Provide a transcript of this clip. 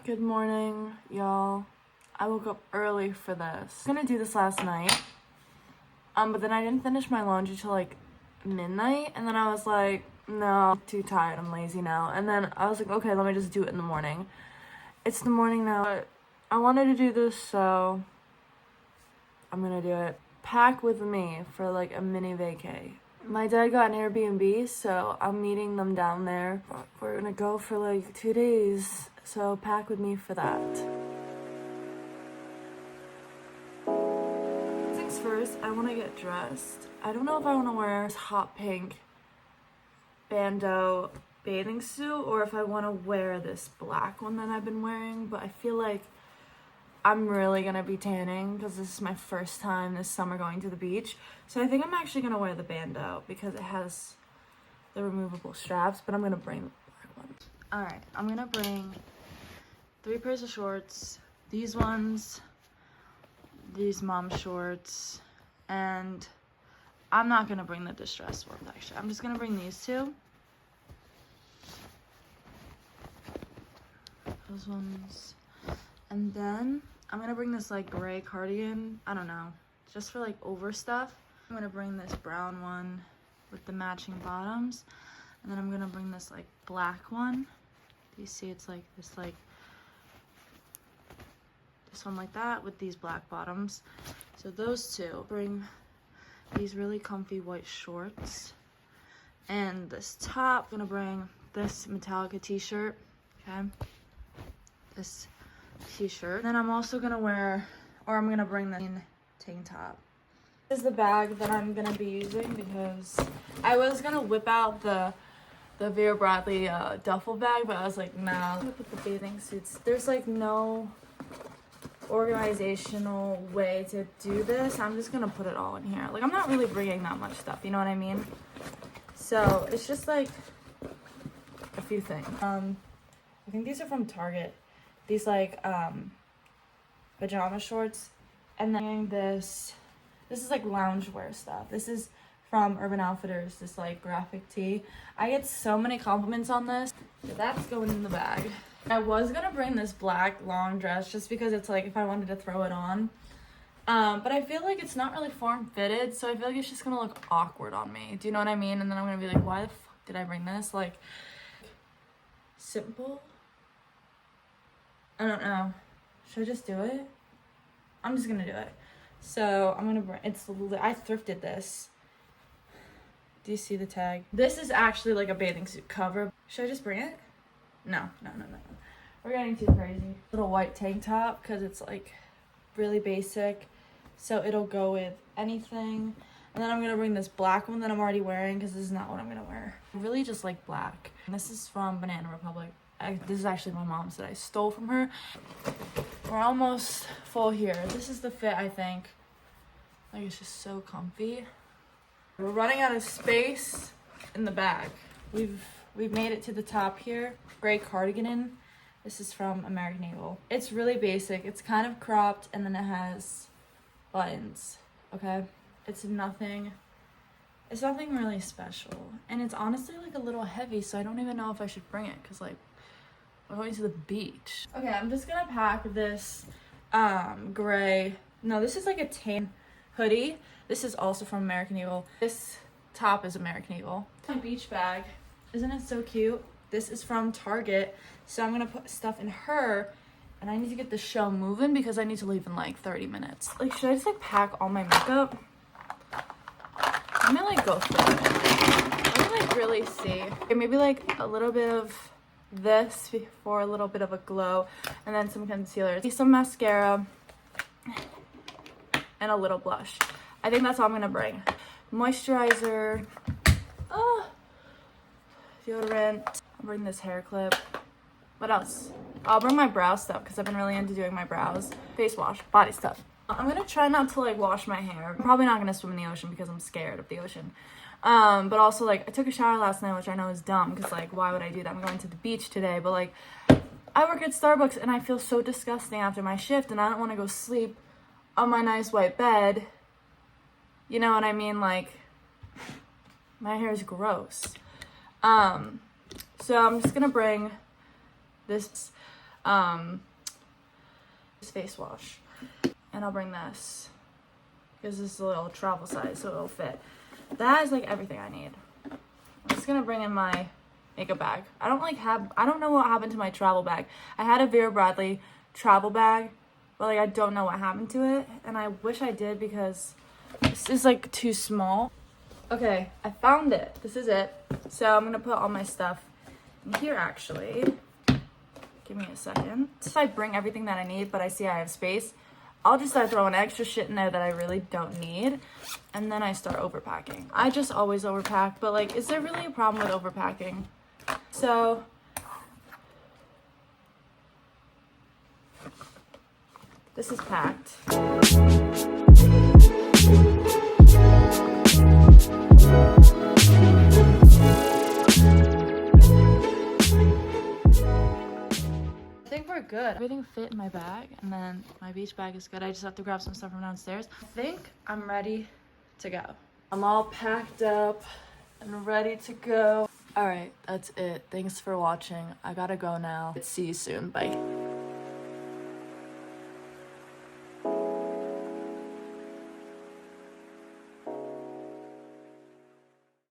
Good morning, y'all. I woke up early for this. I was gonna do this last night, but then I didn't finish my laundry till like midnight, and then I was like, no, I'm too tired, I'm lazy now. And then I was like, okay, let me just do it in the morning. It's the morning now, but I wanted to do this, so I'm gonna do it. Pack with me for like a mini vacay. My dad got an Airbnb, so I'm meeting them down there. We're gonna go for like 2 days, so pack with me for that. Things first, I want to get dressed. I don't know if I want to wear this hot pink bandeau bathing suit or if I want to wear this black one that I've been wearing, but I feel like I'm really gonna be tanning because this is my first time this summer going to the beach. So I think I'm actually gonna wear the bandeau because it has the removable straps, but I'm gonna bring the black one. All right, I'm gonna bring 3 pairs of shorts, these ones, these mom shorts, and I'm not gonna bring the distressed ones actually. I'm just gonna bring these 2. Those ones. And then I'm gonna bring this like gray cardigan, I don't know, just for like over stuff. I'm gonna bring this brown one with the matching bottoms. And then I'm gonna bring this like black one. Do you see it's like this one like that with these black bottoms. So those 2. Bring these really comfy white shorts. And this top, I'm gonna bring this Metallica t-shirt, okay? This t-shirt. Then I'm also gonna wear, or I'm gonna bring the tank top. This is the bag that I'm gonna be using because I was gonna whip out the Vera Bradley duffel bag, but I was like, nah. I'm gonna put the bathing suits. There's like no organizational way to do this. I'm just gonna put it all in here. Like I'm not really bringing that much stuff, you know what I mean? So it's just like a few things. I think these are from Target. These like pajama shorts, and then this is like loungewear stuff. This is from Urban Outfitters, this like graphic tee. I get so many compliments on this, so that's going in the bag. I was gonna bring this black long dress just because it's like if I wanted to throw it on, but I feel like it's not really form fitted, so I feel like it's just gonna look awkward on me. Do you know what I mean? And then I'm gonna be like, why the fuck did I bring this? Like, simple. I don't know. Should I just do it? I'm just gonna do it. So I'm gonna bring, I thrifted this. Do you see the tag? This is actually like a bathing suit cover. Should I just bring it? No. We're getting too crazy. Little white tank top because it's like really basic. So it'll go with anything. And then I'm gonna bring this black one that I'm already wearing because this is not what I'm gonna wear. I really just like black. And this is from Banana Republic. This is actually my mom's that I stole from her. We're almost full here. This is the fit, I think. Like, it's just so comfy. We're running out of space in the bag. We've made it to the top here. Gray cardigan. This is from American Eagle. It's really basic. It's kind of cropped, and then it has buttons, okay? It's nothing really special. And it's honestly like a little heavy, so I don't even know if I should bring it, because like, we're going to the beach. Okay, I'm just gonna pack this gray, no, this is like a tan hoodie. This is also from American Eagle. This top is American Eagle. My beach bag, isn't it so cute? This is from Target, so I'm gonna put stuff in her, and I need to get the show moving because I need to leave in like 30 minutes. Like, should I just like pack all my makeup? I'm gonna like go through it. I'm gonna like really see. Okay, maybe like a little bit of this for a little bit of a glow, and then some concealer, some mascara, and a little blush. I think that's all I'm gonna bring. Moisturizer, deodorant. I'll bring this hair clip. What else? I'll bring my brow stuff because I've been really into doing my brows. Face wash, body stuff. I'm gonna try not to like wash my hair. I'm probably not gonna swim in the ocean because I'm scared of the ocean. But also like I took a shower last night, which I know is dumb because like why would I do that? I'm going to the beach today, but like I work at Starbucks and I feel so disgusting after my shift and I don't want to go sleep on my nice white bed. You know what I mean? Like my hair is gross. So I'm just gonna bring this. This face wash. And I'll bring this because this is a little travel size, so it'll fit. That is like everything I need. I'm just gonna bring in my makeup bag. I don't know what happened to my travel bag. I had a Vera Bradley travel bag, but like I don't know what happened to it, and I wish I did because this is like too small. Okay, I found it. This is it. So I'm gonna put all my stuff in here actually. Give me a second. If I bring everything that I need, but I see I have space, I'll just start throwing extra shit in there that I really don't need, and then I start overpacking. I just always overpack, but like, is there really a problem with overpacking? So, this is packed. I think we're good. Everything fit in my bag, and then my beach bag is good. I just have to grab some stuff from downstairs. I think I'm ready to go. I'm all packed up and ready to go. All right, that's it. Thanks for watching. I gotta go now. See you soon. Bye.